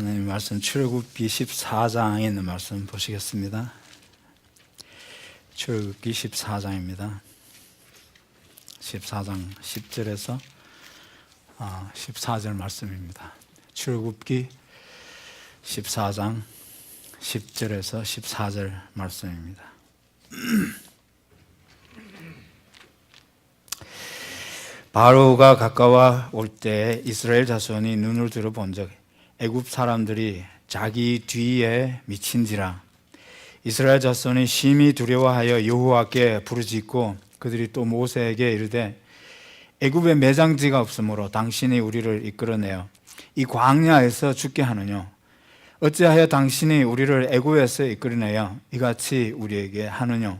하나님 말씀 출애굽기 14장에 있는 말씀 보시겠습니다. 출애굽기 14장입니다. 14장 10절에서 14절 말씀입니다. 출애굽기 14장 10절에서 14절 말씀입니다. 바로가 가까워 올 때 이스라엘 자손이 눈을 들어 본즉 애굽 사람들이 자기 뒤에 미친지라. 이스라엘 자손이 심히 두려워하여 여호와께 부르짖고 그들이 또 모세에게 이르되 애굽에 매장지가 없으므로 당신이 우리를 이끌어내어 이 광야에서 죽게 하느뇨. 어찌하여 당신이 우리를 애굽에서 이끌어내어 이같이 우리에게 하느뇨.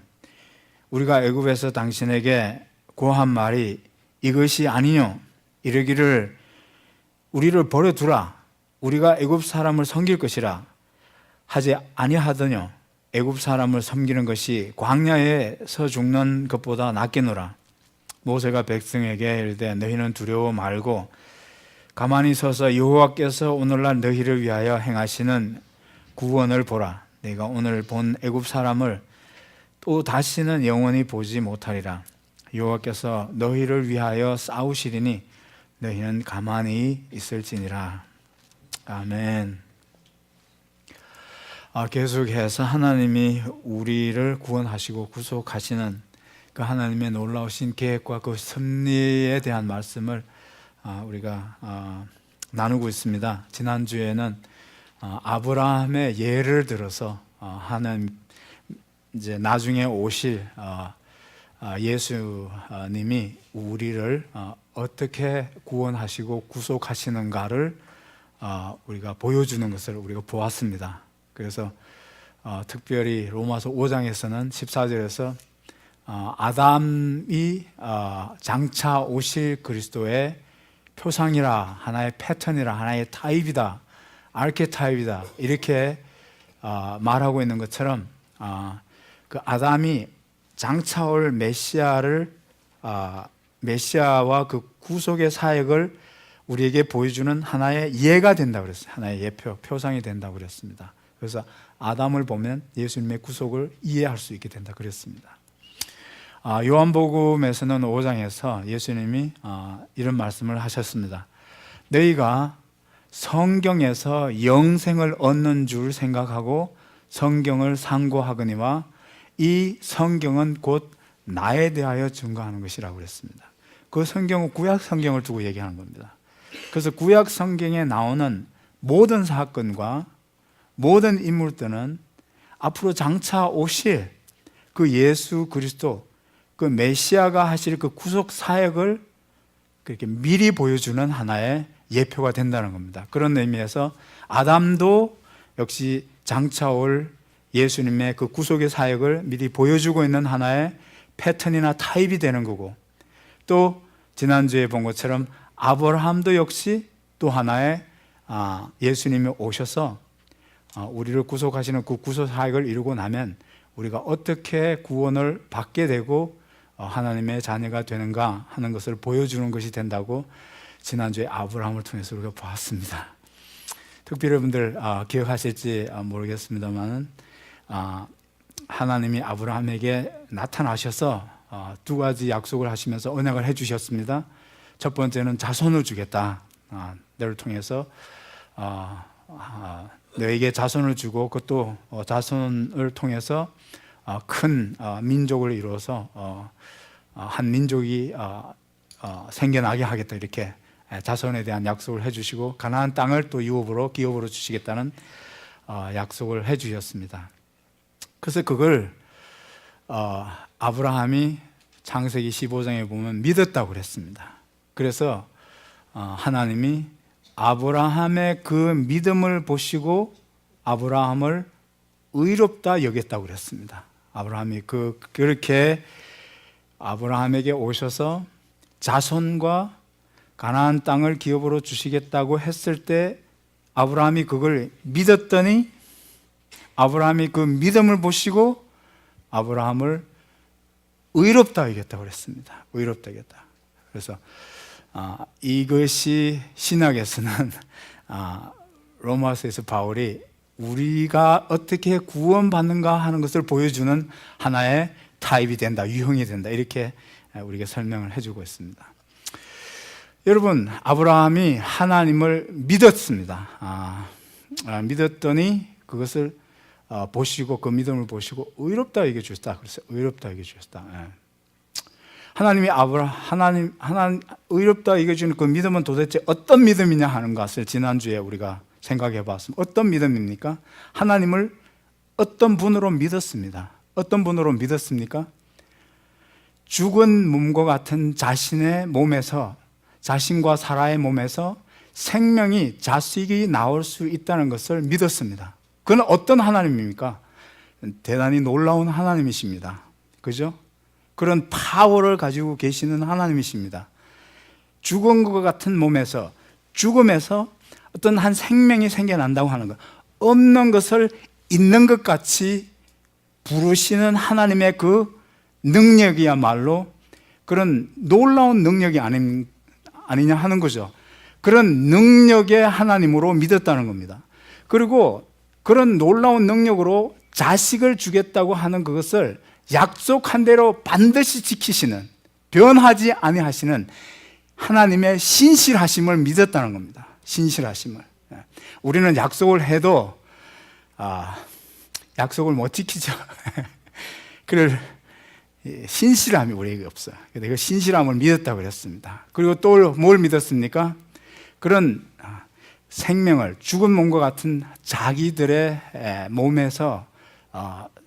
우리가 애굽에서 당신에게 고한 말이 이것이 아니뇨. 이르기를 우리를 버려두라. 우리가 애굽 사람을 섬길 것이라 하지 아니하더뇨. 애굽 사람을 섬기는 것이 광야에서 죽는 것보다 낫겠노라. 모세가 백성에게 이르되 너희는 두려워 말고 가만히 서서 여호와께서 오늘날 너희를 위하여 행하시는 구원을 보라. 내가 오늘 본 애굽 사람을 또 다시는 영원히 보지 못하리라. 여호와께서 너희를 위하여 싸우시리니 너희는 가만히 있을지니라. 아멘. 계속해서 하나님이 우리를 구원하시고 구속하시는 그 하나님의 놀라우신 계획과 그 섭리에 대한 말씀을 우리가 나누고 있습니다. 지난주에는 아브라함의 예를 들어서 하나님 이제 나중에 오실 예수님이 우리를 어떻게 구원하시고 구속하시는가를 우리가 보여주는 것을 우리가 보았습니다. 그래서 특별히 로마서 5장에서는 14절에서 아담이 장차 오실 그리스도의 표상이라, 하나의 패턴이라, 하나의 타입이다, 아르케타입이다 이렇게 말하고 있는 것처럼 그 아담이 장차 올 메시아와 그 구속의 사역을 우리에게 보여주는 하나의 예가 된다고 그랬어요. 하나의 예표, 표상이 된다고 그랬습니다. 그래서 아담을 보면 예수님의 구속을 이해할 수 있게 된다 그랬습니다. 요한복음에서는 5장에서 예수님이 이런 말씀을 하셨습니다. 너희가 성경에서 영생을 얻는 줄 생각하고 성경을 상고하거니와 이 성경은 곧 나에 대하여 증거하는 것이라고 그랬습니다. 그 성경은 구약 성경을 두고 얘기하는 겁니다. 그래서 구약 성경에 나오는 모든 사건과 모든 인물들은 앞으로 장차 오실 그 예수 그리스도, 그 메시아가 하실 그 구속 사역을 그렇게 미리 보여주는 하나의 예표가 된다는 겁니다. 그런 의미에서 아담도 역시 장차 올 예수님의 그 구속의 사역을 미리 보여주고 있는 하나의 패턴이나 타입이 되는 거고, 또 지난주에 본 것처럼 아브라함도 역시 또 하나의 예수님이 오셔서 우리를 구속하시는 그 구속 사역을 이루고 나면 우리가 어떻게 구원을 받게 되고 하나님의 자녀가 되는가 하는 것을 보여주는 것이 된다고 지난주에 아브라함을 통해서 우리가 보았습니다. 특별히 여러분들 기억하실지 모르겠습니다만 하나님이 아브라함에게 나타나셔서 두 가지 약속을 하시면서 언약을 해주셨습니다. 첫 번째는 자손을 주겠다. 너를 통해서 너에게 자손을 주고 그것도 자손을 통해서 큰 민족을 이루어서 한 민족이 생겨나게 하겠다. 이렇게 자손에 대한 약속을 해주시고 가나안 땅을 또 기업으로 주시겠다는 약속을 해주셨습니다. 그래서 그걸 아브라함이 창세기 15장에 보면 믿었다고 그랬습니다. 그래서 하나님이 아브라함의 그 믿음을 보시고 아브라함을 의롭다 여겼다고 그랬습니다. 아브라함이 그렇게 아브라함에게 오셔서 자손과 가나안 땅을 기업으로 주시겠다고 했을 때 아브라함이 그걸 믿었더니 아브라함이 그 믿음을 보시고 아브라함을 의롭다 여겼다고 그랬습니다. 의롭다 여겼다. 그래서 이것이 신학에서는 로마서에서 바울이 우리가 어떻게 구원받는가 하는 것을 보여주는 하나의 타입이 된다, 유형이 된다, 이렇게 우리가 설명을 해주고 있습니다. 여러분, 아브라함이 하나님을 믿었습니다. 믿었더니 그것을 보시고, 그 믿음을 보시고 의롭다 여겨 주셨다. 그래서 의롭다 여겨 주셨다. 하나님이 하나님 의롭다 여겨 주는 그 믿음은 도대체 어떤 믿음이냐 하는 것을 지난주에 우리가 생각해 봤습니다. 어떤 믿음입니까? 하나님을 어떤 분으로 믿었습니다. 어떤 분으로 믿었습니까? 죽은 몸과 같은 자신의 몸에서, 자신과 사라의 몸에서 생명이, 자식이 나올 수 있다는 것을 믿었습니다. 그건 어떤 하나님입니까? 대단히 놀라운 하나님이십니다. 그죠? 그런 파워를 가지고 계시는 하나님이십니다. 죽은 것 같은 몸에서, 죽음에서 어떤 한 생명이 생겨난다고 하는 것, 없는 것을 있는 것 같이 부르시는 하나님의 그 능력이야말로 그런 놀라운 능력이 아니냐 하는 거죠. 그런 능력의 하나님으로 믿었다는 겁니다. 그리고 그런 놀라운 능력으로 자식을 주겠다고 하는 그것을 약속한 대로 반드시 지키시는, 변하지 아니하시는 하나님의 신실하심을 믿었다는 겁니다. 신실하심을. 우리는 약속을 해도 약속을 못 지키죠. 그럴 신실함이 우리에게 없어요. 내가 신실함을 믿었다고 그랬습니다. 그리고 또 뭘 믿었습니까? 그런 생명을, 죽은 몸과 같은 자기들의 몸에서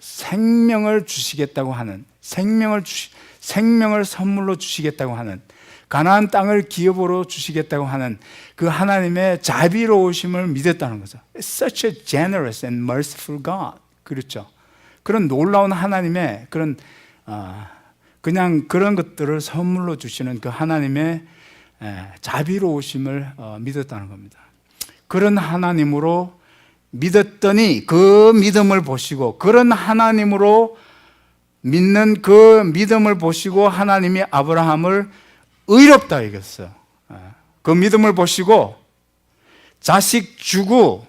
생명을 주시겠다고 하는, 생명을 선물로 주시겠다고 하는, 가나안 땅을 기업으로 주시겠다고 하는 그 하나님의 자비로우심을 믿었다는 거죠. It's such a generous and merciful God. 그렇죠. 그런 놀라운 하나님의 그런 그냥 그런 것들을 선물로 주시는 그 하나님의 자비로우심을 믿었다는 겁니다. 그런 하나님으로 믿었더니 그 믿음을 보시고, 그런 하나님으로 믿는 그 믿음을 보시고 하나님이 아브라함을 의롭다 여겼어요. 그 믿음을 보시고 자식 주고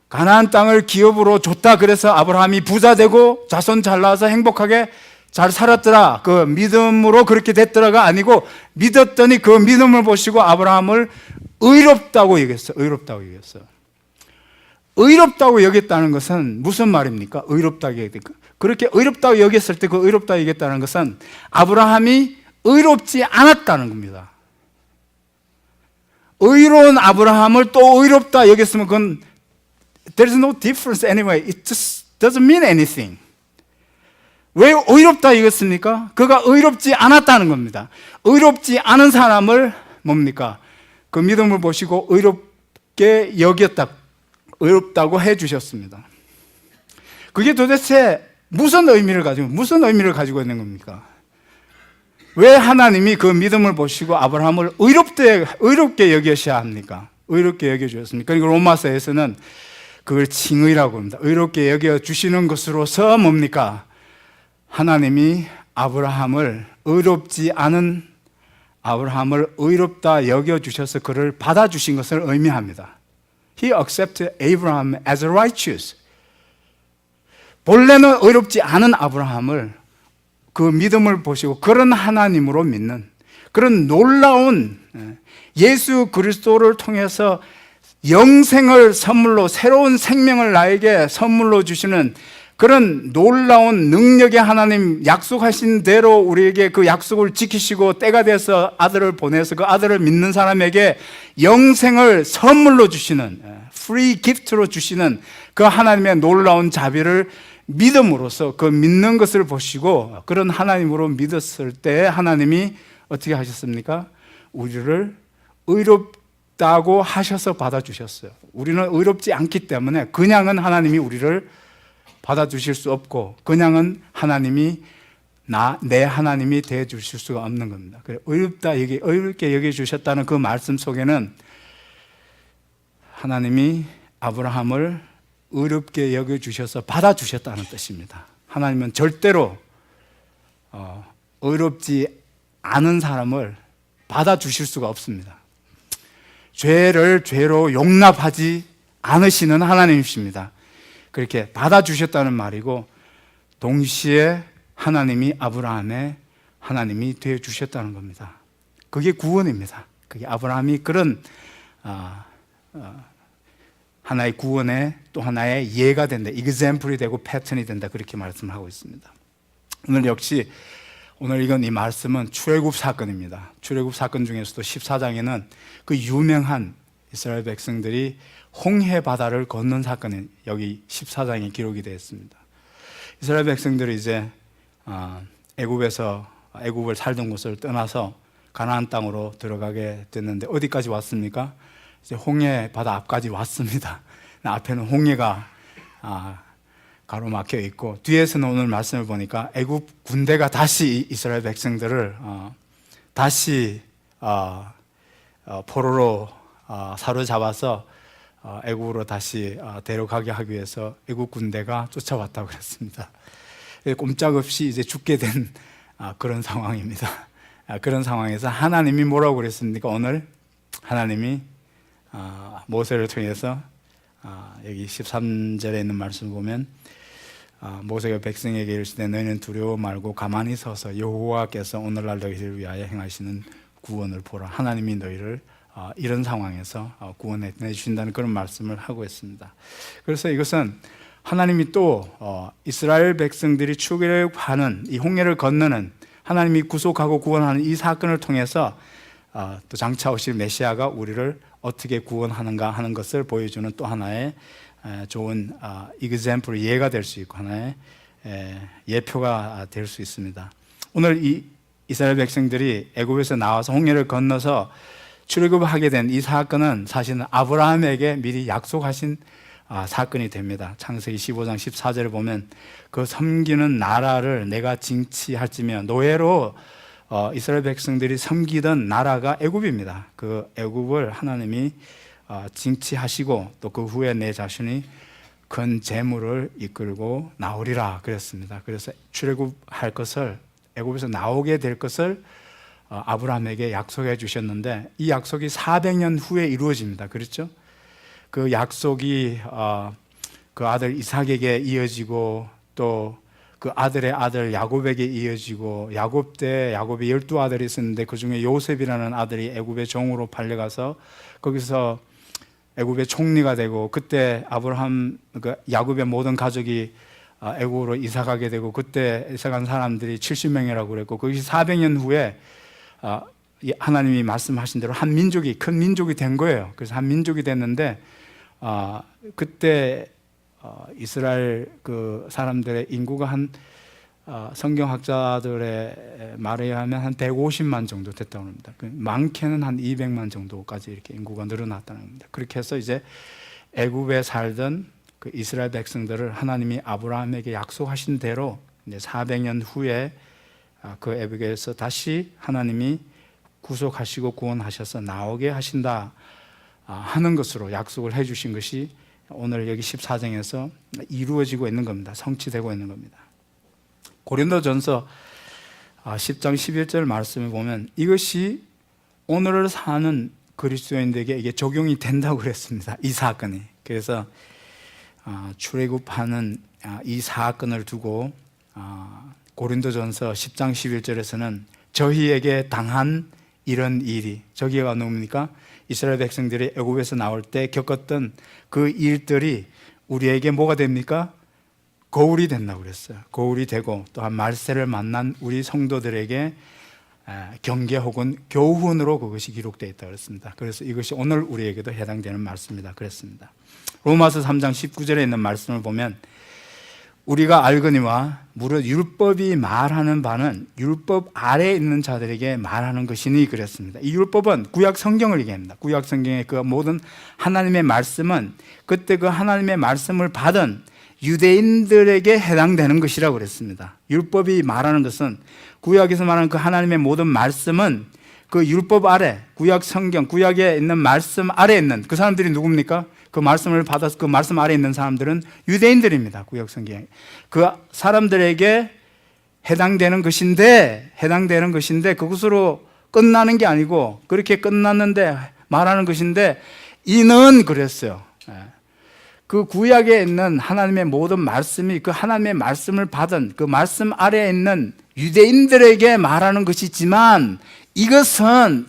가나안 땅을 기업으로 줬다. 그래서 아브라함이 부자 되고 자손 잘 나와서 행복하게 잘 살았더라. 그 믿음으로 그렇게 됐더라가 아니고, 믿었더니 그 믿음을 보시고 아브라함을 의롭다고 여겼어요. 의롭다고 여겼어요. 의롭다고 여겼다는 것은 무슨 말입니까? 의롭다고 여겼다. 그렇게 의롭다고 여겼을 때 그 의롭다고 여겼다는 것은 아브라함이 의롭지 않았다는 겁니다. 의로운 아브라함을 또 의롭다 여겼으면 그건 there's no difference anyway. It just doesn't mean anything. 왜 의롭다 여겼습니까? 그가 의롭지 않았다는 겁니다. 의롭지 않은 사람을 뭡니까? 그 믿음을 보시고 의롭게 여겼다, 의롭다고 해 주셨습니다. 그게 도대체 무슨 의미를 가지고 있는 겁니까? 왜 하나님이 그 믿음을 보시고 아브라함을 의롭게 여기셔야 합니까? 의롭게 여겨주셨습니까? 그리고 로마서에서는 그걸 칭의라고 합니다. 의롭게 여겨주시는 것으로서 뭡니까? 하나님이 아브라함을, 의롭지 않은 아브라함을 의롭다 여겨주셔서 그를 받아주신 것을 의미합니다. He accepted Abraham as righteous. 본래는 의롭지 않은 아브라함을 그 믿음을 보시고 그런 하나님으로 믿는, 그런 놀라운 예수 그리스도를 통해서 영생을 선물로, 새로운 생명을 나에게 선물로 주시는 그런 놀라운 능력의 하나님, 약속하신 대로 우리에게 그 약속을 지키시고 때가 돼서 아들을 보내서 그 아들을 믿는 사람에게 영생을 선물로 주시는, 프리 기프트로 주시는 그 하나님의 놀라운 자비를 믿음으로써 그 믿는 것을 보시고 그런 하나님으로 믿었을 때 하나님이 어떻게 하셨습니까? 우리를 의롭다고 하셔서 받아주셨어요. 우리는 의롭지 않기 때문에 그냥은 하나님이 우리를 받아주실 수 없고, 그냥은 하나님이 내 하나님이 되어 주실 수가 없는 겁니다. 그래, 의롭게 여겨주셨다는 그 말씀 속에는 하나님이 아브라함을 의롭게 여겨주셔서 받아주셨다는 뜻입니다. 하나님은 절대로 의롭지 않은 사람을 받아주실 수가 없습니다. 죄를 죄로 용납하지 않으시는 하나님이십니다. 그렇게 받아주셨다는 말이고, 동시에 하나님이 아브라함의 하나님이 되어주셨다는 겁니다. 그게 구원입니다. 그게 아브라함이 그런 하나의 구원의 또 하나의 예가 된다, example이 되고 패턴이 된다, 그렇게 말씀하고 있습니다. 오늘 역시 오늘 이건 이 말씀은 출애굽 사건입니다. 출애굽 사건 중에서도 14장에는 그 유명한 이스라엘 백성들이 홍해 바다를 건넌 사건이 여기 14장에 기록이 되어 있습니다. 이스라엘 백성들이 이제 애굽을 살던 곳을 떠나서 가나안 땅으로 들어가게 됐는데 어디까지 왔습니까? 이제 홍해 바다 앞까지 왔습니다. 앞에는 홍해가 가로막혀 있고, 뒤에서는 오늘 말씀을 보니까 애굽 군대가 다시 이스라엘 백성들을 다시 포로로 사로잡아서 애굽으로 다시 데려가게 하기 위해서 애굽 군대가 쫓아왔다고 그랬습니다. 꼼짝없이 이제 죽게 된 그런 상황입니다. 그런 상황에서 하나님이 뭐라고 그랬습니까? 오늘 하나님이 모세를 통해서 여기 13절에 있는 말씀을 보면 모세가 백성에게 이르시되 너희는 두려워 말고 가만히 서서 여호와께서 오늘날 너희를 위하여 행하시는 구원을 보라. 하나님이 너희를 이런 상황에서 구원해 주신다는 그런 말씀을 하고 있습니다. 그래서 이것은 하나님이 또 이스라엘 백성들이 출애굽하는 이 홍해를 건너는, 하나님이 구속하고 구원하는 이 사건을 통해서 또 장차 오실 메시아가 우리를 어떻게 구원하는가 하는 것을 보여주는 또 하나의 좋은 example, 예가 될 수 있고 하나의 예표가 될 수 있습니다. 오늘 이 이스라엘 백성들이 애굽에서 나와서 홍해를 건너서 출애굽하게 된 이 사건은 사실은 아브라함에게 미리 약속하신 사건이 됩니다. 창세기 15장 14절을 보면 그 섬기는 나라를 내가 징치할지며, 노예로 이스라엘 백성들이 섬기던 나라가 애굽입니다. 그 애굽을 하나님이 징치하시고 또 그 후에 내 자신이 큰 재물을 이끌고 나오리라 그랬습니다. 그래서 출애굽할 것을, 애굽에서 나오게 될 것을 아브라함에게 약속해 주셨는데, 이 약속이 400년 후에 이루어집니다. 그렇죠? 그 약속이 그 아들 이삭에게 이어지고 또 그 아들의 아들 야곱에게 이어지고, 야곱 때 야곱이 12아들이 있었는데 그 중에 요셉이라는 아들이 애굽의 종으로 팔려가서 거기서 애굽의 총리가 되고, 그때 야곱의 모든 가족이 애굽으로 이사가게 되고, 그때 이사간 사람들이 70명이라고 그랬고, 거기 400년 후에 하나님이 말씀하신 대로 한 민족이, 큰 민족이 된 거예요. 그래서 한 민족이 됐는데 그때 이스라엘 그 사람들의 인구가 한 성경학자들의 말에 의하면 한 150만 정도 됐다고 합니다. 많게는 한 200만 정도까지 이렇게 인구가 늘어났다는 겁니다. 그렇게 해서 이제 애굽에 살던 그 이스라엘 백성들을 하나님이 아브라함에게 약속하신 대로 이제 400년 후에 그 애굽에서 다시 하나님이 구속하시고 구원하셔서 나오게 하신다 하는 것으로 약속을 해주신 것이 오늘 여기 14장에서 이루어지고 있는 겁니다. 성취되고 있는 겁니다. 고린도전서 10장 11절 말씀을 보면 이것이 오늘을 사는 그리스도인들에게 이게 적용이 된다고 그랬습니다. 이 사건이. 그래서 출애굽하는 이 사건을 두고 고린도전서 10장 11절에서는 저희에게 당한 이런 일이, 저기가 누굽니까? 이스라엘 백성들이 애굽에서 나올 때 겪었던 그 일들이 우리에게 뭐가 됩니까? 거울이 된다고 그랬어요. 거울이 되고 또한 말세를 만난 우리 성도들에게 경계 혹은 교훈으로 그것이 기록되어 있다고 그랬습니다. 그래서 이것이 오늘 우리에게도 해당되는 말씀이다 그랬습니다. 로마서 3장 19절에 있는 말씀을 보면 우리가 알거니와 무릇 율법이 말하는 바는 율법 아래에 있는 자들에게 말하는 것이니 그랬습니다. 이 율법은 구약 성경을 얘기합니다. 구약 성경의 그 모든 하나님의 말씀은 그때 그 하나님의 말씀을 받은 유대인들에게 해당되는 것이라고 그랬습니다. 율법이 말하는 것은, 구약에서 말하는 그 하나님의 모든 말씀은 그 율법 아래, 구약 성경, 구약에 있는 말씀 아래에 있는 그 사람들이 누굽니까? 그 말씀을 받아서 그 말씀 아래에 있는 사람들은 유대인들입니다. 구약 성경에. 그 사람들에게 해당되는 것인데 그것으로 끝나는 게 아니고, 그렇게 끝났는데 말하는 것인데 이는 그랬어요. 그 구약에 있는 하나님의 모든 말씀이 그 하나님의 말씀을 받은 그 말씀 아래에 있는 유대인들에게 말하는 것이지만 이것은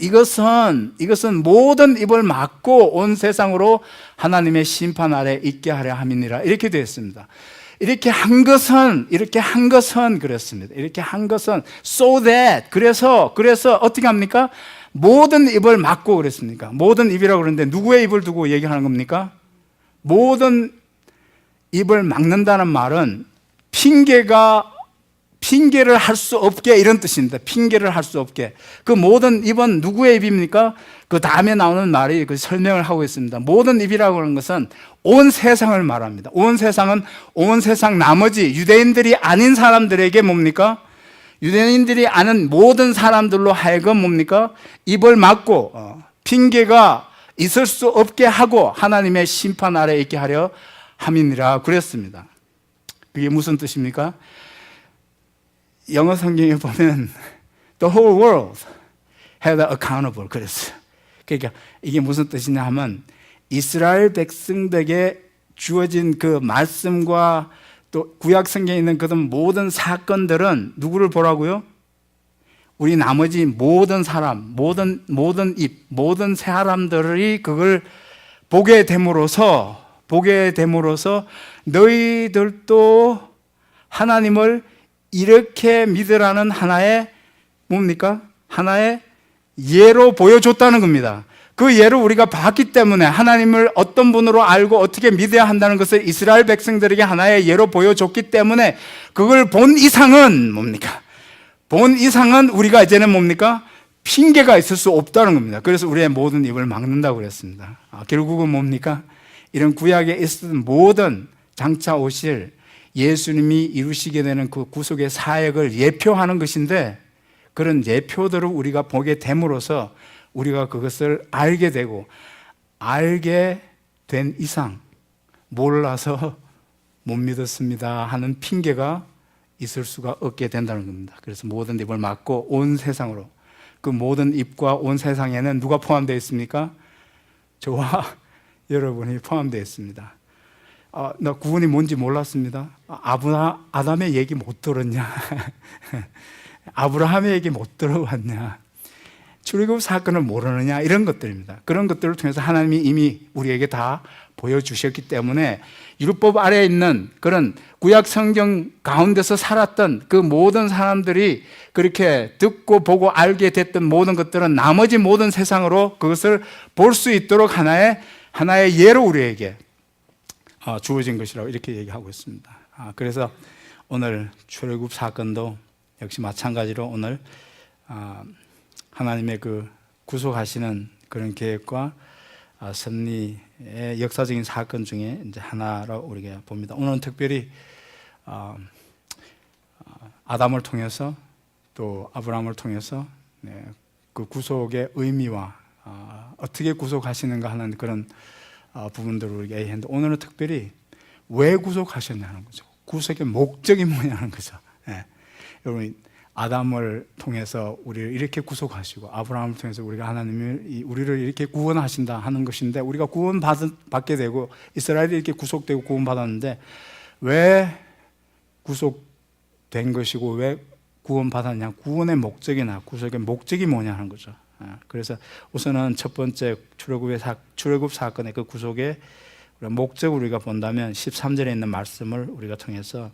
모든 입을 막고 온 세상으로 하나님의 심판 아래 있게 하려 함이니라 이렇게 되어 있습니다. 이렇게 한 것은 그렇습니다. 이렇게 한 것은 so that 그래서 어떻게 합니까? 모든 입을 막고 그랬습니까? 모든 입이라고 그러는데 누구의 입을 두고 얘기하는 겁니까? 모든 입을 막는다는 말은 핑계를 할 수 없게 이런 뜻입니다. 핑계를 할 수 없게. 그 모든 입은 누구의 입입니까? 그 다음에 나오는 말이 그 설명을 하고 있습니다. 모든 입이라고 하는 것은 온 세상을 말합니다. 온 세상은 온 세상 나머지 유대인들이 아닌 사람들에게 뭡니까? 유대인들이 아는 모든 사람들로 하여금 뭡니까? 입을 막고 핑계가 있을 수 없게 하고 하나님의 심판 아래 있게 하려 함이니라 그랬습니다. 그게 무슨 뜻입니까? 영어 성경에 보면 the whole world held accountable 그랬어요. 그러니까 이게 무슨 뜻이냐 하면 이스라엘 백성들에게 주어진 그 말씀과 또 구약 성경에 있는 그런 모든 사건들은 누구를 보라고요? 우리 나머지 모든 사람, 모든 사람들이 그걸 보게 됨으로써 너희들도 하나님을 이렇게 믿으라는 하나의 뭡니까? 하나의 예로 보여줬다는 겁니다. 그 예를 우리가 봤기 때문에 하나님을 어떤 분으로 알고 어떻게 믿어야 한다는 것을 이스라엘 백성들에게 하나의 예로 보여줬기 때문에 그걸 본 이상은 뭡니까? 본 이상은 우리가 이제는 뭡니까? 핑계가 있을 수 없다는 겁니다. 그래서 우리의 모든 입을 막는다고 그랬습니다. 결국은 뭡니까? 이런 구약에 있었던 모든 장차 오실 예수님이 이루시게 되는 그 구속의 사역을 예표하는 것인데 그런 예표들을 우리가 보게 됨으로써 우리가 그것을 알게 되고 알게 된 이상 몰라서 못 믿었습니다 하는 핑계가 있을 수가 없게 된다는 겁니다. 그래서 모든 입을 막고 온 세상으로 그 모든 입과 온 세상에는 누가 포함되어 있습니까? 저와 여러분이 포함되어 있습니다. 나 구원이 뭔지 몰랐습니다. 아담의 얘기 못 들었냐? 아브라함의 얘기 못 들어봤냐? 출애굽 사건을 모르느냐? 이런 것들입니다. 그런 것들을 통해서 하나님이 이미 우리에게 다 보여주셨기 때문에 율법 아래에 있는 그런 구약 성경 가운데서 살았던 그 모든 사람들이 그렇게 듣고 보고 알게 됐던 모든 것들은 나머지 모든 세상으로 그것을 볼 수 있도록 하나의 예로 우리에게 주어진 것이라고 이렇게 얘기하고 있습니다. 그래서 오늘 출애굽 사건도 역시 마찬가지로 오늘 하나님의 그 구속하시는 그런 계획과 섭리의 역사적인 사건 중에 이제 하나로 우리가 봅니다. 오늘은 특별히 아담을 통해서 또 아브라함을 통해서 그 구속의 의미와 어떻게 구속하시는가 하는 그런 부분들을 우리가 얘기했는데 오늘은 특별히 왜 구속하셨냐는 거죠. 구속의 목적이 뭐냐는 거죠. 여러분 아담을 통해서 우리를 이렇게 구속하시고 아브라함을 통해서 우리가 하나님이 우리를 이렇게 구원하신다 하는 것인데 우리가 구원받게 되고 이스라엘이 이렇게 구속되고 구원받았는데 왜 구속된 것이고 왜 구원받았냐, 구원의 목적이나 구속의 목적이 뭐냐 하는 거죠. 그래서 우선은 첫 번째 출애굽 사건의 그 구속의 목적을 우리가 본다면 13절에 있는 말씀을 우리가 통해서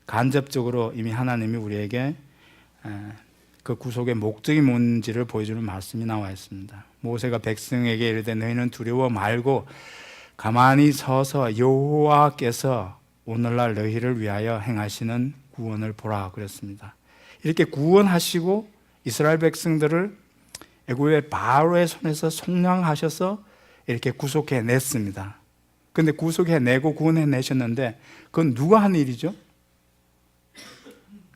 간접적으로 이미 하나님이 우리에게 그 구속의 목적이 뭔지를 보여주는 말씀이 나와 있습니다. 모세가 백성에게 이르되 너희는 두려워 말고 가만히 서서 여호와께서 오늘날 너희를 위하여 행하시는 구원을 보라 그랬습니다. 이렇게 구원하시고 이스라엘 백성들을 애굽의 바로의 손에서 속량하셔서 이렇게 구속해냈습니다. 그런데 구속해내고 구원해내셨는데 그건 누가 한 일이죠?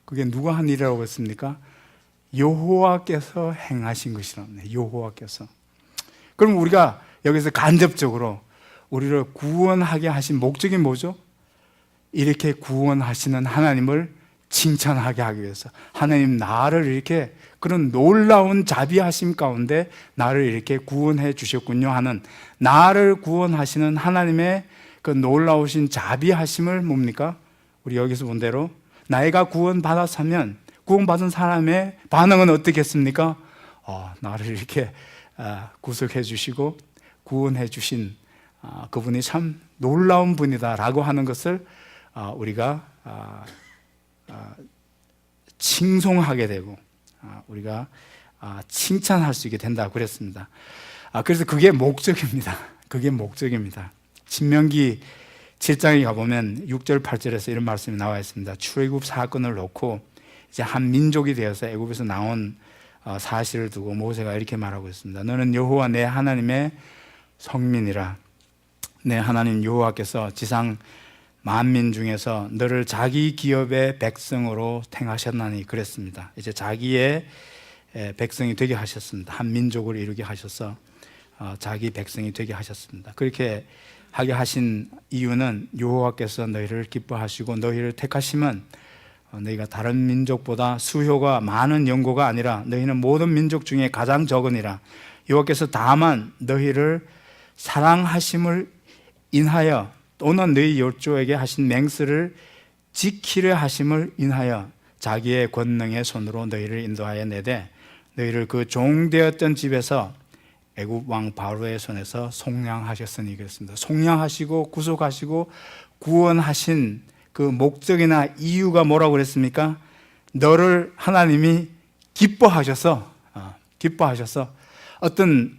그게 누가 한 일이라고 했습니까? 여호와께서 행하신 것이랍니다. 여호와께서. 그럼 우리가 여기서 간접적으로 우리를 구원하게 하신 목적이 뭐죠? 이렇게 구원하시는 하나님을 칭찬하게 하기 위해서 하나님 나를 이렇게 그런 놀라운 자비하심 가운데 나를 이렇게 구원해 주셨군요 하는 나를 구원하시는 하나님의 그 놀라우신 자비하심을 뭡니까? 우리 여기서 본 대로 나이가 구원받았으면 구원받은 사람의 반응은 어떻겠습니까? 나를 이렇게 구속해 주시고 구원해 주신 그분이 참 놀라운 분이다라고 하는 것을 우리가 칭송하게 되고 우리가 칭찬할 수 있게 된다고 그랬습니다. 그래서 그게 목적입니다. 그게 목적입니다. 신명기 7장에 가보면 6절 8절에서 이런 말씀이 나와 있습니다. 출애굽 사건을 놓고 이제 한 민족이 되어서 애굽에서 나온 사실을 두고 모세가 이렇게 말하고 있습니다. 너는 여호와 내 하나님의 성민이라. 내 하나님 여호와께서 지상 만민 중에서 너를 자기 기업의 백성으로 택하셨나니 그랬습니다. 이제 자기의 백성이 되게 하셨습니다. 한 민족을 이루게 하셔서 자기 백성이 되게 하셨습니다. 그렇게 하게 하신 이유는 여호와께서 너희를 기뻐하시고 너희를 택하심은 너희가 다른 민족보다 수효가 많은 연고가 아니라 너희는 모든 민족 중에 가장 적으니라. 여호와께서 다만 너희를 사랑하심을 인하여 또는 너희 열조에게 하신 맹세를 지키려 하심을 인하여 자기의 권능의 손으로 너희를 인도하여 내되 너희를 그 종되었던 집에서 애굽 왕 바로의 손에서 속량하셨으니 그랬습니다. 속량하시고 구속하시고 구원하신 그 목적이나 이유가 뭐라고 그랬습니까? 너를 하나님이 기뻐하셔서 어떤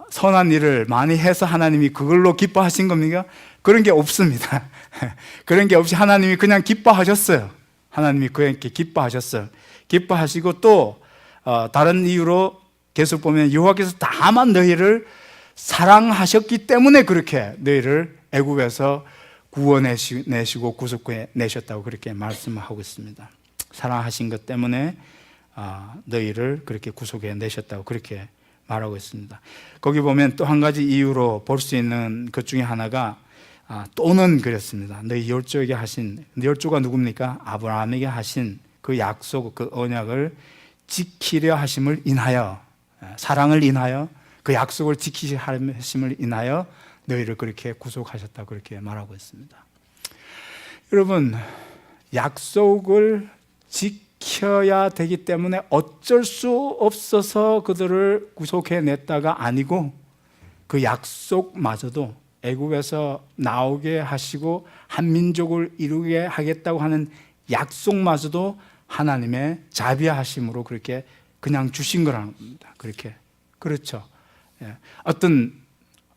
선한 일을 많이 해서 하나님이 그걸로 기뻐하신 겁니까? 그런 게 없습니다. 그런 게 없이 하나님이 그냥 기뻐하셨어요. 하나님이 그렇게 기뻐하셨어요. 기뻐하시고 또 다른 이유로 계속 보면 여호와께서 다만 너희를 사랑하셨기 때문에 그렇게 너희를 애굽에서 구원내시고 구속해내셨다고 그렇게 말씀하고 있습니다. 사랑하신 것 때문에 너희를 그렇게 구속해내셨다고 그렇게 말하고 있습니다. 거기 보면 또 한 가지 이유로 볼 수 있는 것 중에 하나가 또는 그랬습니다. 너희 열조에게 하신, 열조가 누굽니까? 아브라함에게 하신 그 약속, 그 언약을 지키려 하심을 인하여, 사랑을 인하여, 그 약속을 지키려 하심을 인하여 너희를 그렇게 구속하셨다 그렇게 말하고 있습니다. 여러분, 약속을 지켜야 되기 때문에 어쩔 수 없어서 그들을 구속해냈다가 아니고 그 약속마저도 애굽에서 나오게 하시고 한 민족을 이루게 하겠다고 하는 약속마저도 하나님의 자비하심으로 그렇게 그냥 주신 거라는 겁니다. 그렇게 그렇죠. 어떤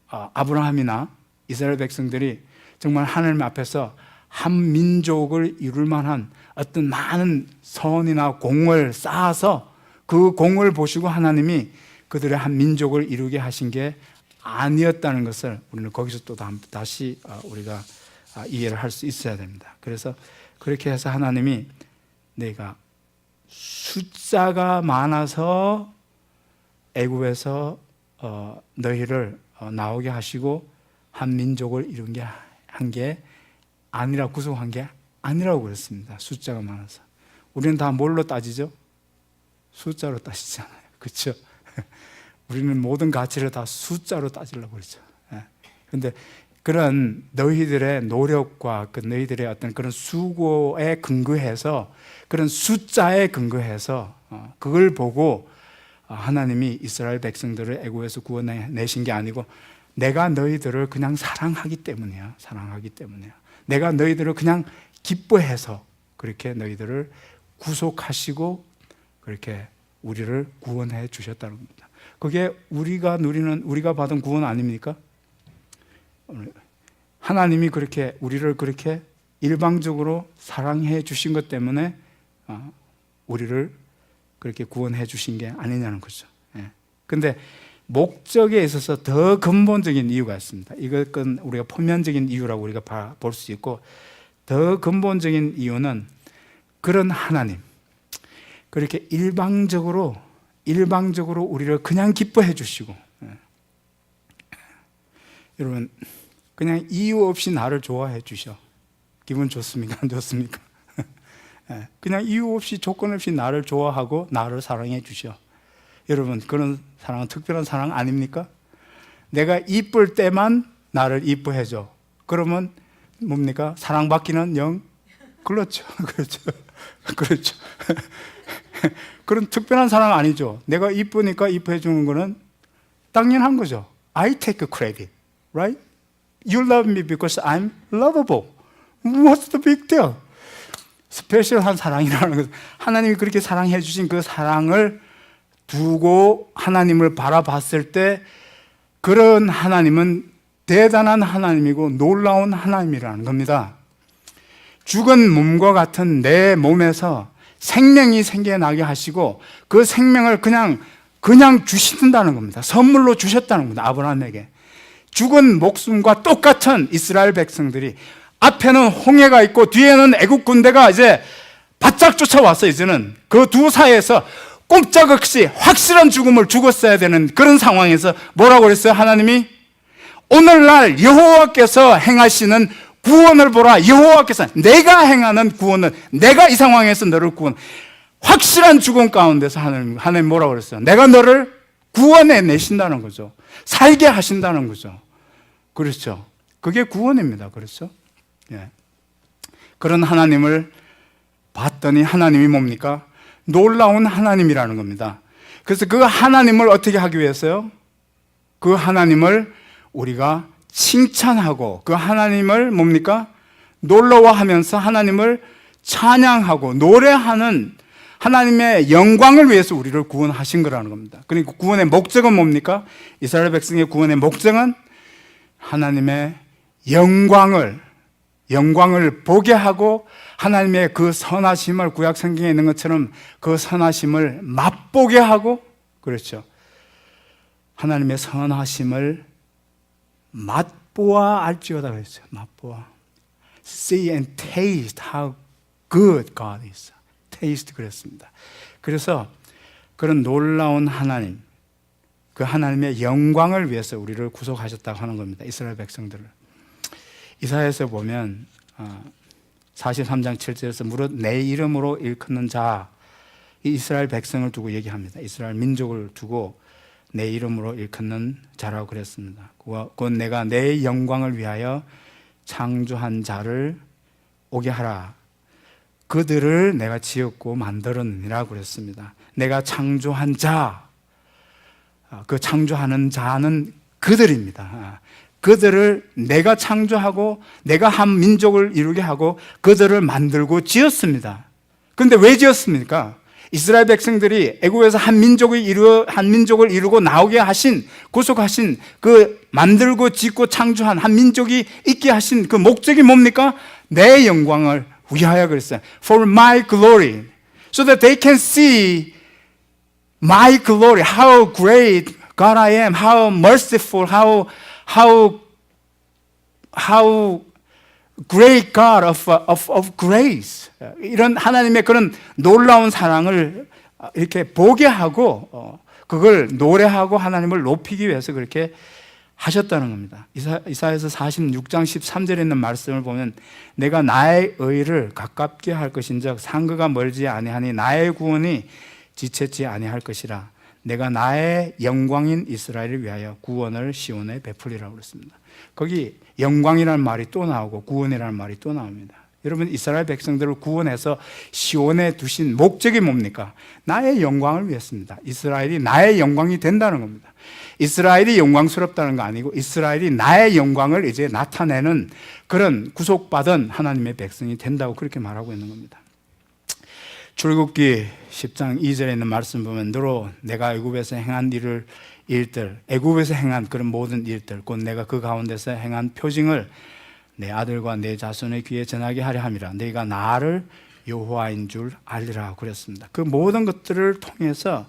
아브라함이나 이스라엘 백성들이 정말 하나님 앞에서 한 민족을 이룰 만한 어떤 많은 선이나 공을 쌓아서 그 공을 보시고 하나님이 그들의 한 민족을 이루게 하신 게 아니었다는 것을 우리는 거기서 또 다시 우리가 이해를 할 수 있어야 됩니다. 그래서 그렇게 해서 하나님이 내가 숫자가 많아서 애굽에서 너희를 나오게 하시고 한 민족을 이룬 게 한 게 아니라 구속한 게 아니라고 그랬습니다. 숫자가 많아서. 우리는 다 뭘로 따지죠? 숫자로 따지잖아요. 그렇죠? 우리는 모든 가치를 다 숫자로 따지려고 그러죠. 그런데 그런 너희들의 노력과 그 너희들의 어떤 그런 수고에 근거해서 그런 숫자에 근거해서 그걸 보고 하나님이 이스라엘 백성들을 애굽에서 구원내신 게 아니고 내가 너희들을 그냥 사랑하기 때문이야. 사랑하기 때문이야. 내가 너희들을 그냥 기뻐해서 그렇게 너희들을 구속하시고 그렇게 우리를 구원해 주셨다는 겁니다. 그게 우리가 누리는, 우리가 받은 구원 아닙니까? 하나님이 그렇게 우리를 그렇게 일방적으로 사랑해 주신 것 때문에 우리를 그렇게 구원해 주신 게 아니냐는 거죠. 그런데 목적에 있어서 더 근본적인 이유가 있습니다. 이것은 우리가 표면적인 이유라고 우리가 볼 수 있고 더 근본적인 이유는 그런 하나님, 그렇게 일방적으로 우리를 그냥 기뻐해 주시고 여러분 그냥 이유 없이 나를 좋아해 주셔. 기분 좋습니까? 안 좋습니까? 그냥 이유 없이 조건 없이 나를 좋아하고 나를 사랑해 주셔. 여러분, 그런 사랑은 특별한 사랑 아닙니까? 내가 이쁠 때만 나를 이뻐해 줘. 그러면 뭡니까? 사랑받기는 영? 그렇죠. 그렇죠. 그렇죠. 그런 특별한 사랑 아니죠. 내가 이쁘니까 이뻐해 주는 거는 당연한 거죠. I take credit, right? You love me because I'm lovable. What's the big deal? 스페셜한 사랑이라는 것은 하나님이 그렇게 사랑해 주신 그 사랑을 두고 하나님을 바라봤을 때 그런 하나님은 대단한 하나님이고 놀라운 하나님이라는 겁니다. 죽은 몸과 같은 내 몸에서 생명이 생겨나게 하시고 그 생명을 그냥 주신다는 겁니다. 선물로 주셨다는 겁니다. 아브라함에게. 죽은 목숨과 똑같은 이스라엘 백성들이 앞에는 홍해가 있고 뒤에는 애국 군대가 이제 바짝 쫓아왔어. 이제는 그 두 사이에서 꼼짝없이 확실한 죽음을 죽었어야 되는 그런 상황에서 뭐라고 그랬어요? 하나님이 오늘날 여호와께서 행하시는 구원을 보라. 여호와께서 내가 행하는 구원을, 내가 이 상황에서 너를 구원, 확실한 죽음 가운데서 하나님 뭐라고 그랬어요? 내가 너를 구원해 내신다는 거죠. 살게 하신다는 거죠. 그렇죠. 그게 구원입니다. 그렇죠. 예. 그런 하나님을 봤더니 하나님이 뭡니까? 놀라운 하나님이라는 겁니다. 그래서 그 하나님을 어떻게 하기 위해서요? 그 하나님을 우리가 칭찬하고 그 하나님을 뭡니까? 놀라워하면서 하나님을 찬양하고 노래하는 하나님의 영광을 위해서 우리를 구원하신 거라는 겁니다. 그러니까 구원의 목적은 뭡니까? 이스라엘 백성의 구원의 목적은 하나님의 영광을 보게 하고 하나님의 그 선하심을 구약 성경에 있는 것처럼 그 선하심을 맛보게 하고, 그렇죠. 하나님의 선하심을 맛보아 알지어다 그랬어요. 맛보아. See and taste how good God is. taste 그랬습니다. 그래서 그런 놀라운 하나님, 그 하나님의 영광을 위해서 우리를 구속하셨다고 하는 겁니다. 이스라엘 백성들을. 이사야에서 보면 43장 7절에서 무릇 내 이름으로 일컫는 자, 이 이스라엘 백성을 두고 얘기합니다. 이스라엘 민족을 두고 내 이름으로 일컫는 자라고 그랬습니다. 곧 내가 내 영광을 위하여 창조한 자를 오게 하라. 그들을 내가 지었고 만들었느니라 그랬습니다. 내가 창조한 자, 그 창조하는 자는 그들입니다. 그들을 내가 창조하고 내가 한 민족을 이루게 하고 그들을 만들고 지었습니다. 그런데 왜 지었습니까? 이스라엘 백성들이 애국에서 한 민족을 이루고 나오게 하신, 구속하신, 그 만들고 짓고 창조한 한 민족이 있게 하신 그 목적이 뭡니까? 내 영광을 위하여 그랬어요. For my glory, so that they can see my glory, how great God I am, how merciful, how great God of grace. 이런 하나님의 그런 놀라운 사랑을 이렇게 보게 하고 그걸 노래하고 하나님을 높이기 위해서 그렇게 하셨다는 겁니다. 이사야서 46장 13절에 있는 말씀을 보면 내가 나의 의를 가깝게 할 것인즉 상그가 멀지 아니하니 나의 구원이 지체치 아니할 것이라. 내가 나의 영광인 이스라엘을 위하여 구원을 시온에 베풀리라고 그랬습니다. 거기 영광이라는 말이 또 나오고 구원이라는 말이 또 나옵니다. 여러분, 이스라엘 백성들을 구원해서 시온에 두신 목적이 뭡니까? 나의 영광을 위했습니다. 이스라엘이 나의 영광이 된다는 겁니다. 이스라엘이 영광스럽다는 거 아니고 이스라엘이 나의 영광을 이제 나타내는 그런 구속받은 하나님의 백성이 된다고 그렇게 말하고 있는 겁니다. 출애굽기 10장 2절에 있는 말씀 보면 너로 내가 애굽에서 행한 일들, 애굽에서 행한 그런 모든 일들, 곧 내가 그 가운데서 행한 표징을 내 아들과 내 자손의 귀에 전하게 하려 함이라. 너희가 나를 여호와인 줄 알리라 그랬습니다. 그 모든 것들을 통해서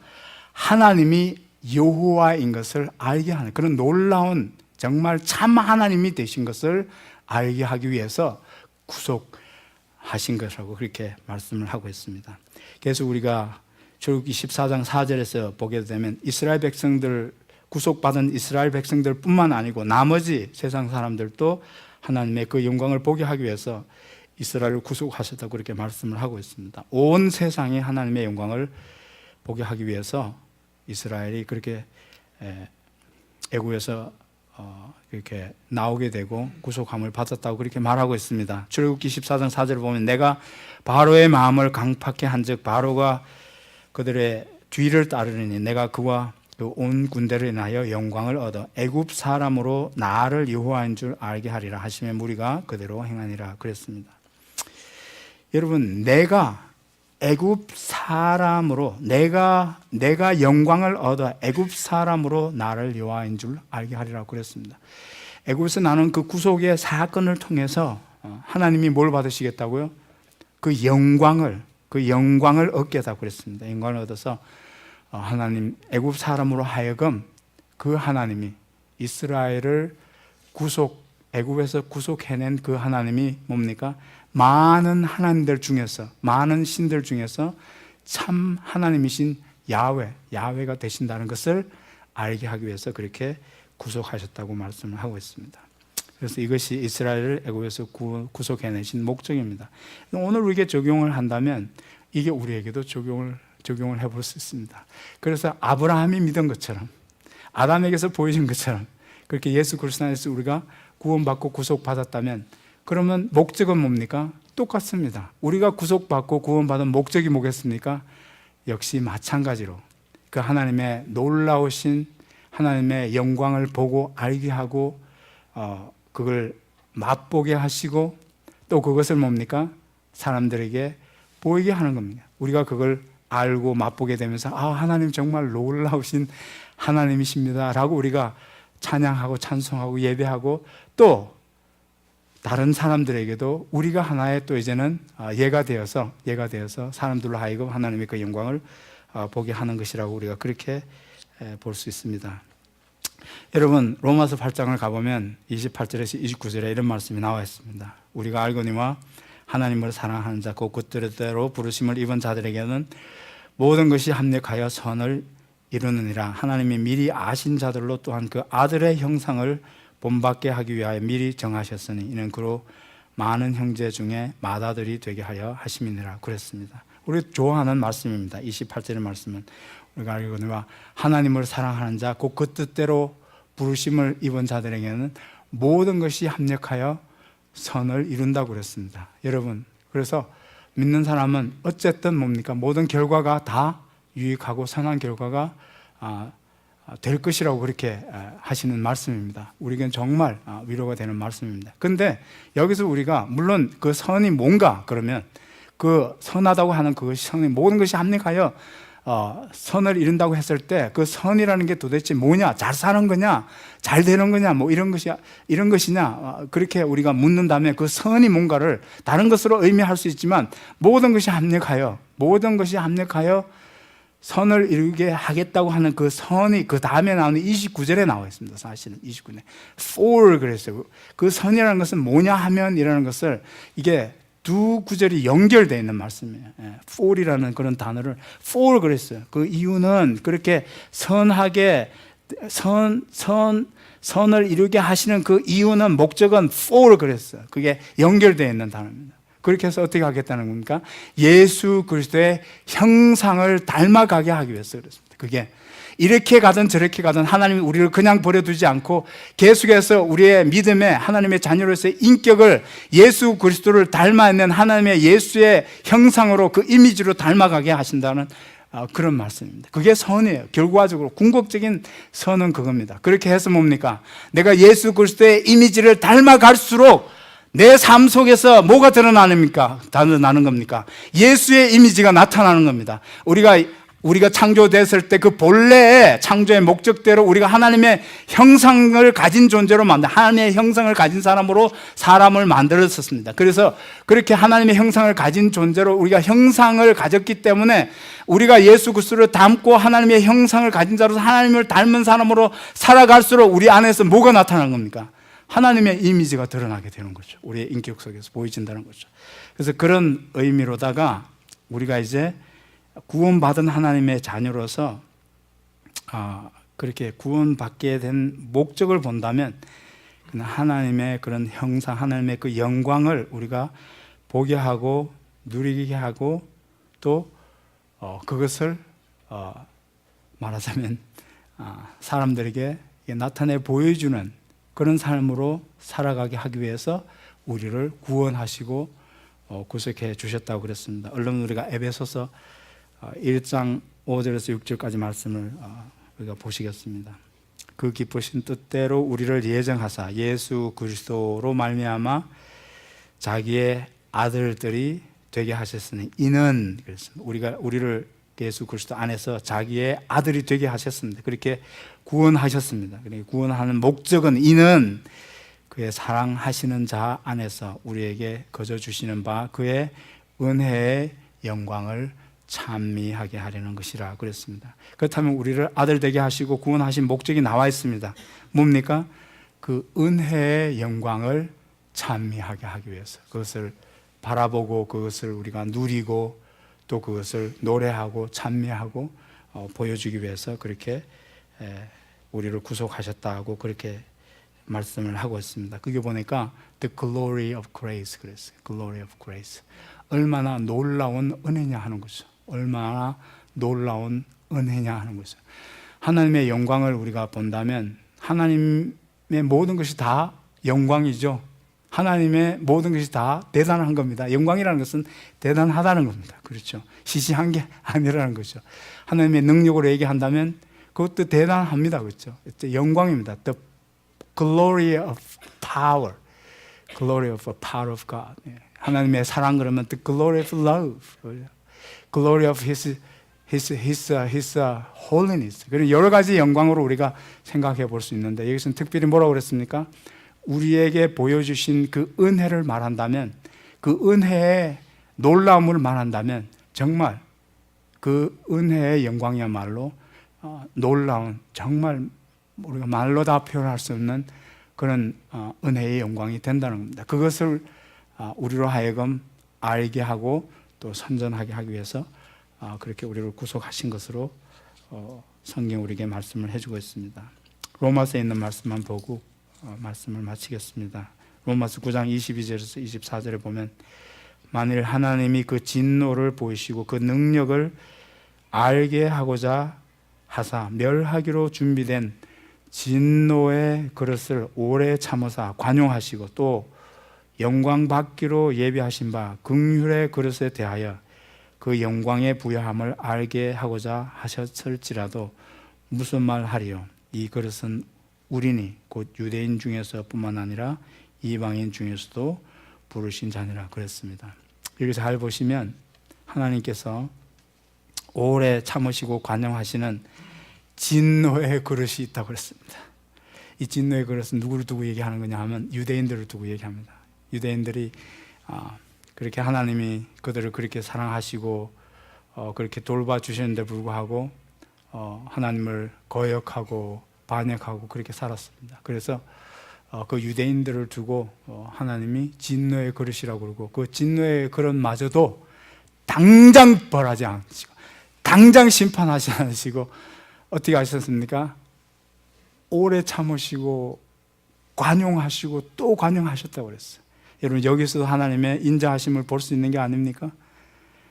하나님이 여호와인 것을 알게 하는 그런 놀라운 정말 참 하나님이 되신 것을 알게 하기 위해서 구속하신 것이라고 그렇게 말씀을 하고 있습니다. 그래서 우리가 출애굽기 14장 4절에서 보게 되면 이스라엘 백성들, 구속받은 이스라엘 백성들 뿐만 아니고 나머지 세상 사람들도 하나님의 그 영광을 보게 하기 위해서 이스라엘을 구속하셨다고 그렇게 말씀을 하고 있습니다. 온 세상에 하나님의 영광을 보게 하기 위해서 이스라엘이 그렇게 애굽에서 이렇게 나오게 되고 구속함을 받았다고 그렇게 말하고 있습니다. 출애굽기 14장 4절을 보면 내가 바로의 마음을 강팍해 한즉 바로가 그들의 뒤를 따르니 내가 그와 그 온 군대를 인하여 영광을 얻어 애굽 사람으로 나를 여호와인 줄 알게 하리라 하시며 무리가 그대로 행하니라 그랬습니다. 여러분, 내가 애굽 사람으로 내가 영광을 얻어 애굽 사람으로 나를 여호와인 줄 알게 하리라고 그랬습니다. 애굽에서 나는 그 구속의 사건을 통해서 하나님이 뭘 받으시겠다고요? 그 영광을 얻게 하다고 그랬습니다. 영광을 얻어서 하나님 애굽 사람으로 하여금 그 하나님이 이스라엘을 애굽에서 구속해낸 그 하나님이 뭡니까? 많은 하나님들 중에서, 많은 신들 중에서 참 하나님이신 야훼가 되신다는 것을 알게 하기 위해서 그렇게 구속하셨다고 말씀을 하고 있습니다. 그래서 이것이 이스라엘을 애굽에서 구속해내신 목적입니다. 오늘 우리에게 적용을 한다면 이게 우리에게도 적용을 해볼 수 있습니다. 그래서 아브라함이 믿은 것처럼, 아담에게서 보여진 것처럼 그렇게 예수 그리스도 안에서 우리가 구원받고 구속받았다면 그러면 목적은 뭡니까? 똑같습니다. 우리가 구속받고 구원받은 목적이 뭐겠습니까? 역시 마찬가지로 그 하나님의 놀라우신 하나님의 영광을 보고 알게 하고 그걸 맛보게 하시고 또 그것을 뭡니까? 사람들에게 보이게 하는 겁니다. 우리가 그걸 알고 맛보게 되면서 하나님 정말 놀라우신 하나님이십니다 라고 우리가 찬양하고 찬송하고 예배하고 또 다른 사람들에게도 우리가 하나의 또 이제는 예가 되어서 사람들로 하여금 하나님의 그 영광을 보게 하는 것이라고 우리가 그렇게 볼 수 있습니다. 여러분, 로마서 8장을 가보면 28절에서 29절에 이런 말씀이 나와 있습니다. 우리가 알거니와 하나님을 사랑하는 자 곧 그 뜻대로 부르심을 입은 자들에게는 모든 것이 합력하여 선을 이루느니라. 하나님이 미리 아신 자들로 또한 그 아들의 형상을 본받게 하기 위하여 미리 정하셨으니 이는 그로 많은 형제 중에 맏아들이 되게 하여 하심이니라 그랬습니다. 우리 좋아하는 말씀입니다. 28절의 말씀은 우리가 알거니와 하나님을 사랑하는 자 곧 그 뜻대로 부르심을 입은 자들에게는 모든 것이 합력하여 선을 이룬다고 그랬습니다. 여러분, 그래서 믿는 사람은 어쨌든 뭡니까? 모든 결과가 다 유익하고 선한 결과가 될 것이라고 그렇게 하시는 말씀입니다. 우리에겐 정말 위로가 되는 말씀입니다. 근데 여기서 우리가 물론 그 선이 뭔가 그러면 그 선하다고 하는 그것이 선이 모든 것이 합력하여 선을 이룬다고 했을 때 그 선이라는 게 도대체 뭐냐? 잘 사는 거냐? 잘 되는 거냐? 뭐 이런 것이냐? 그렇게 우리가 묻는다면 그 선이 뭔가를 다른 것으로 의미할 수 있지만 모든 것이 합력하여 선을 이루게 하겠다고 하는 그 선이 그 다음에 나오는 29절에 나와 있습니다. 사실은 29절에 for 그랬어요. 그 선이라는 것은 뭐냐 하면 이라는 것을 이게 두 구절이 연결되어 있는 말씀이에요. for이라는 그런 단어를 for 그랬어요. 그 이유는 그렇게 선하게 선을 이루게 하시는 그 이유는 목적은 for 그랬어요. 그게 연결되어 있는 단어입니다. 그렇게 해서 어떻게 하겠다는 겁니까? 예수 그리스도의 형상을 닮아가게 하기 위해서 그렇습니다. 그게 이렇게 가든 저렇게 가든 하나님이 우리를 그냥 버려두지 않고 계속해서 우리의 믿음에 하나님의 자녀로서의 인격을 예수 그리스도를 닮아 있는 하나님의 예수의 형상으로 그 이미지로 닮아가게 하신다는 그런 말씀입니다. 그게 선이에요. 결과적으로 궁극적인 선은 그겁니다. 그렇게 해서 뭡니까? 내가 예수 그리스도의 이미지를 닮아갈수록 내 삶 속에서 뭐가 드러나는 겁니까? 예수의 이미지가 나타나는 겁니다. 우리가 창조됐을 때 그 본래의 창조의 목적대로 우리가 하나님의 형상을 가진 존재로 하나님의 형상을 가진 사람으로 사람을 만들었었습니다. 그래서 그렇게 하나님의 형상을 가진 존재로 우리가 형상을 가졌기 때문에 우리가 예수 그리스도를 닮고 하나님의 형상을 가진 자로서 하나님을 닮은 사람으로 살아갈수록 우리 안에서 뭐가 나타나는 겁니까? 하나님의 이미지가 드러나게 되는 거죠. 우리의 인격 속에서 보여진다는 거죠. 그래서 그런 의미로다가 우리가 이제 구원받은 하나님의 자녀로서 그렇게 구원받게 된 목적을 본다면 하나님의 그런 형상, 하나님의 그 영광을 우리가 보게 하고 누리게 하고 또 그것을 말하자면 사람들에게 나타내 보여주는 그런 삶으로 살아가게 하기 위해서 우리를 구원하시고 구속해 주셨다고 그랬습니다. 얼른 우리가 에베소서 1장 5절에서 6절까지 말씀을 우리가 보시겠습니다. 그 기쁘신 뜻대로 우리를 예정하사 예수 그리스도로 말미암아 자기의 아들들이 되게 하셨으니 이는 그랬습니다. 우리를 예수 그리스도 안에서 자기의 아들이 되게 하셨습니다. 그렇게 구원하셨습니다. 그러니까 구원하는 목적은 이는 그의 사랑하시는 자 안에서 우리에게 거저 주시는 바 그의 은혜의 영광을 찬미하게 하려는 것이라 그랬습니다. 그렇다면 우리를 아들 되게 하시고 구원하신 목적이 나와 있습니다. 뭡니까? 그 은혜의 영광을 찬미하게 하기 위해서 그것을 바라보고 그것을 우리가 누리고 또 그것을 노래하고 찬미하고 보여주기 위해서 그렇게 우리를 구속하셨다고 그렇게 말씀을 하고 있습니다. 그게 보니까 The glory of grace 그랬어요. Glory of grace. 얼마나 놀라운 은혜냐 하는 거죠. 얼마나 놀라운 은혜냐 하는 거죠. 하나님의 영광을 우리가 본다면 하나님의 모든 것이 다 영광이죠. 하나님의 모든 것이 다 대단한 겁니다. 영광이라는 것은 대단하다는 겁니다. 그렇죠. 시시한 게 아니라는 거죠. 하나님의 능력으로 얘기한다면 그것도 대단합니다. 그렇죠. 영광입니다. The glory of power. Glory of the power of God. 하나님의 사랑 그러면 the glory of love. Glory of His holiness. 그런 여러 가지 영광으로 우리가 생각해 볼 수 있는데 여기서는 특별히 뭐라고 그랬습니까? 우리에게 보여주신 그 은혜를 말한다면 그 은혜의 놀라움을 말한다면 정말 그 은혜의 영광이야말로 놀라운 정말 우리가 말로 다 표현할 수 없는 그런 은혜의 영광이 된다는 겁니다. 그것을 우리로 하여금 알게 하고 또 선전하게 하기 위해서 그렇게 우리를 구속하신 것으로 성경 우리에게 말씀을 해주고 있습니다. 로마서에 있는 말씀만 보고 말씀을 마치겠습니다. 로마서 9장 22절에서 24절에 보면 만일 하나님이 그 진노를 보이시고 그 능력을 알게 하고자 하사 멸하기로 준비된 진노의 그릇을 오래 참으사 관용하시고 또 영광 받기로 예비하신 바 긍휼의 그릇에 대하여 그 영광의 부여함을 알게 하고자 하셨을지라도 무슨 말 하리요? 이 그릇은 우리니 곧 유대인 중에서 뿐만 아니라 이방인 중에서도 부르신 자니라 그랬습니다. 여기 잘 보시면 하나님께서 오래 참으시고 관용하시는 진노의 그릇이 있다고 그랬습니다. 이 진노의 그릇은 누구를 두고 얘기하는 거냐 하면 유대인들을 두고 얘기합니다. 유대인들이 그렇게 하나님이 그들을 그렇게 사랑하시고 그렇게 돌봐주시는데 불구하고 하나님을 거역하고 반역하고 그렇게 살았습니다. 그래서 그 유대인들을 두고 하나님이 진노의 그릇이라고 그러고 그 진노의 그릇마저도 당장 벌하지 않으시고 당장 심판하지 않으시고 어떻게 하셨습니까? 오래 참으시고 관용하시고 또 관용하셨다고 그랬어요. 여러분 여기서도 하나님의 인자하심을 볼 수 있는 게 아닙니까?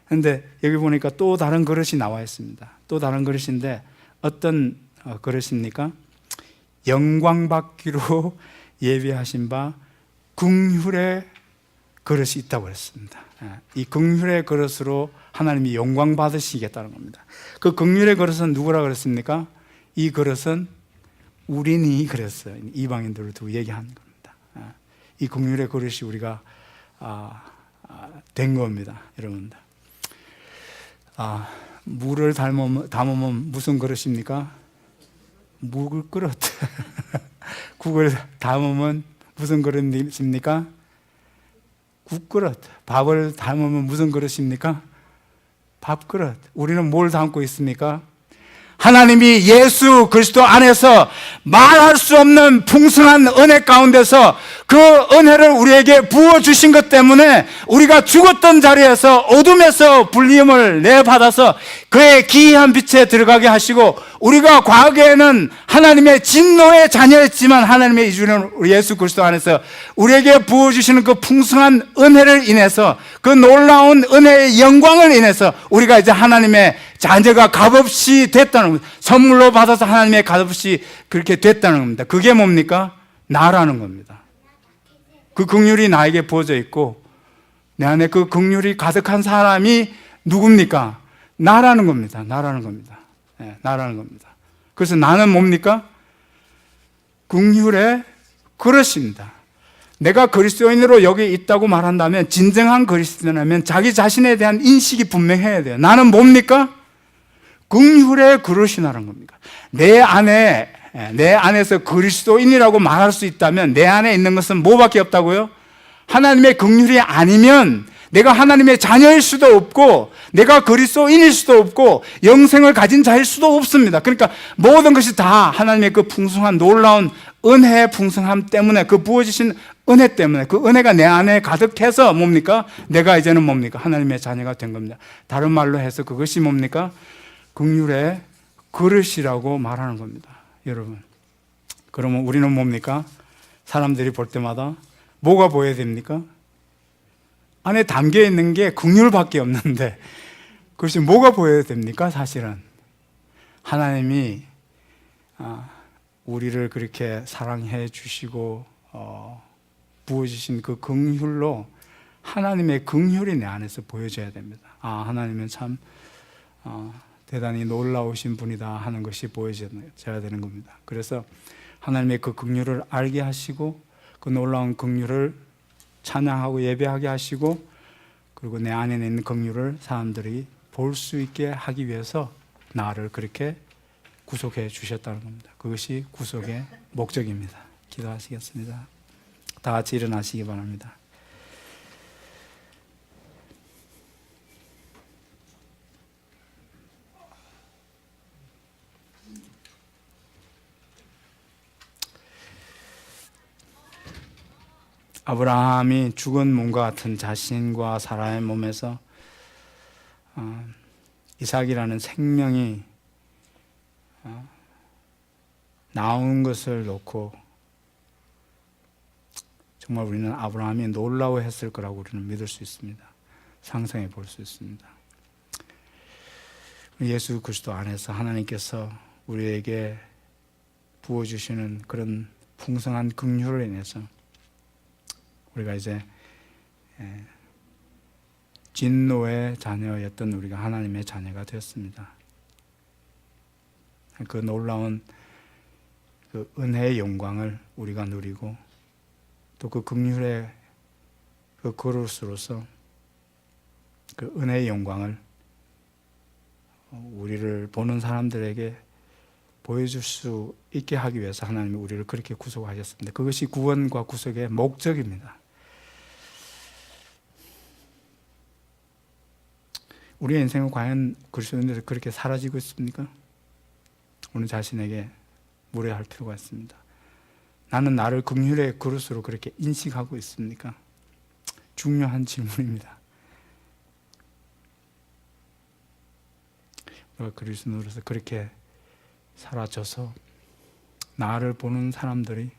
그런데 여기 보니까 또 다른 그릇이 나와 있습니다. 또 다른 그릇인데 어떤 그릇입니까? 영광 받기로 예비하신 바 긍휼의 그릇이 있다고 그랬습니다. 이 긍휼의 그릇으로 하나님이 영광 받으시겠다는 겁니다. 그 긍휼의 그릇은 누구라 그랬습니까? 이 그릇은 우리니 그랬어요. 이방인들을 두고 얘기하는 겁니다. 이 긍휼의 그릇이 우리가 된 겁니다. 여러분들. 물을 담으면 무슨 그릇입니까? 물 그릇. 국을 담으면 무슨 그릇입니까? 국그릇. 밥을 담으면 무슨 그릇입니까? 밥그릇. 우리는 뭘 담고 있습니까? 하나님이 예수 그리스도 안에서 말할 수 없는 풍성한 은혜 가운데서 그 은혜를 우리에게 부어주신 것 때문에 우리가 죽었던 자리에서 어둠에서 불림을 내받아서 그의 기이한 빛에 들어가게 하시고, 우리가 과거에는 하나님의 진노의 자녀였지만 하나님의 이주는 예수 그리스도 안에서 우리에게 부어주시는 그 풍성한 은혜를 인해서, 그 놀라운 은혜의 영광을 인해서 우리가 이제 하나님의 자녀가 값없이 됐다는 겁니다. 선물로 받아서 하나님의 값없이 그렇게 됐다는 겁니다. 그게 뭡니까? 나라는 겁니다. 그 긍휼이 나에게 부어져 있고 내 안에 그 긍휼이 가득한 사람이 누굽니까? 나라는 겁니다. 나라는 겁니다. 네, 나라는 겁니다. 그래서 나는 뭡니까? 긍휼의 그릇입니다. 내가 그리스도인으로 여기 있다고 말한다면, 진정한 그리스도인이라면 자기 자신에 대한 인식이 분명해야 돼요. 나는 뭡니까? 긍휼의 그릇이라는 겁니다. 내 안에서 그리스도인이라고 말할 수 있다면 내 안에 있는 것은 뭐밖에 없다고요? 하나님의 긍휼이 아니면 내가 하나님의 자녀일 수도 없고, 내가 그리스도인일 수도 없고, 영생을 가진 자일 수도 없습니다. 그러니까 모든 것이 다 하나님의 그 풍성한 놀라운 은혜의 풍성함 때문에, 그 부어주신 은혜 때문에, 그 은혜가 내 안에 가득해서 뭡니까? 내가 이제는 뭡니까? 하나님의 자녀가 된 겁니다. 다른 말로 해서 그것이 뭡니까? 긍휼의 그릇이라고 말하는 겁니다. 여러분, 그러면 우리는 뭡니까? 사람들이 볼 때마다 뭐가 보여야 됩니까? 안에 담겨 있는 게 긍휼밖에 없는데 그것이 뭐가 보여야 됩니까? 사실은 하나님이 우리를 그렇게 사랑해 주시고 부어주신 그 긍휼로 되는 긍휼이 내 안에서 보여져야 됩니다. 하나님은 참 대단히 놀라우신 분이다 하는 것이 보여져야 되는 겁니다. 그래서 하나님의 그 긍휼을 알게 하시고, 그 놀라운 긍휼을 찬양하고 예배하게 하시고, 그리고 내 안에 있는 긍휼을 사람들이 볼 수 있게 하기 위해서 나를 그렇게 구속해 주셨다는 겁니다. 그것이 구속의 목적입니다. 기도하시겠습니다. 다 같이 일어나시기 바랍니다. 아브라함이 죽은 몸과 같은 자신과 사라의 몸에서 이삭이라는 생명이 나온 것을 놓고 정말 우리는 아브라함이 놀라워했을 거라고 우리는 믿을 수 있습니다. 상상해 볼 수 있습니다. 예수 그리스도 안에서 하나님께서 우리에게 부어주시는 그런 풍성한 긍휼을 인해서 우리가 이제 진노의 자녀였던 우리가 하나님의 자녀가 되었습니다. 그 놀라운 그 은혜의 영광을 우리가 누리고, 또 그 긍휼의 그 그릇으로서 그 은혜의 영광을 우리를 보는 사람들에게 보여줄 수 있게 하기 위해서 하나님이 우리를 그렇게 구속하셨습니다. 그것이 구원과 구속의 목적입니다. 우리의 인생은 과연 그리스도인들에서 그렇게 사라지고 있습니까? 우리 자신에게 물어야 할 필요가 있습니다. 나는 나를 긍휼의 그릇으로 그렇게 인식하고 있습니까? 중요한 질문입니다. 우리가 그리스도인으로서 그렇게 사라져서 나를 보는 사람들이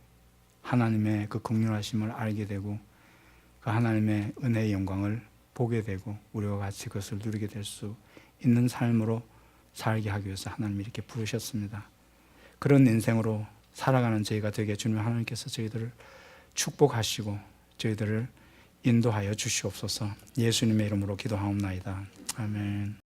하나님의 그 긍휼하심을 알게 되고, 그 하나님의 은혜의 영광을 보게 되고 우리와 같이 그것을 누리게 될 수 있는 삶으로 살게 하기 위해서 하나님이 이렇게 부르셨습니다. 그런 인생으로 살아가는 저희가 되게 주님 하나님께서 저희들을 축복하시고 저희들을 인도하여 주시옵소서. 예수님의 이름으로 기도하옵나이다. 아멘.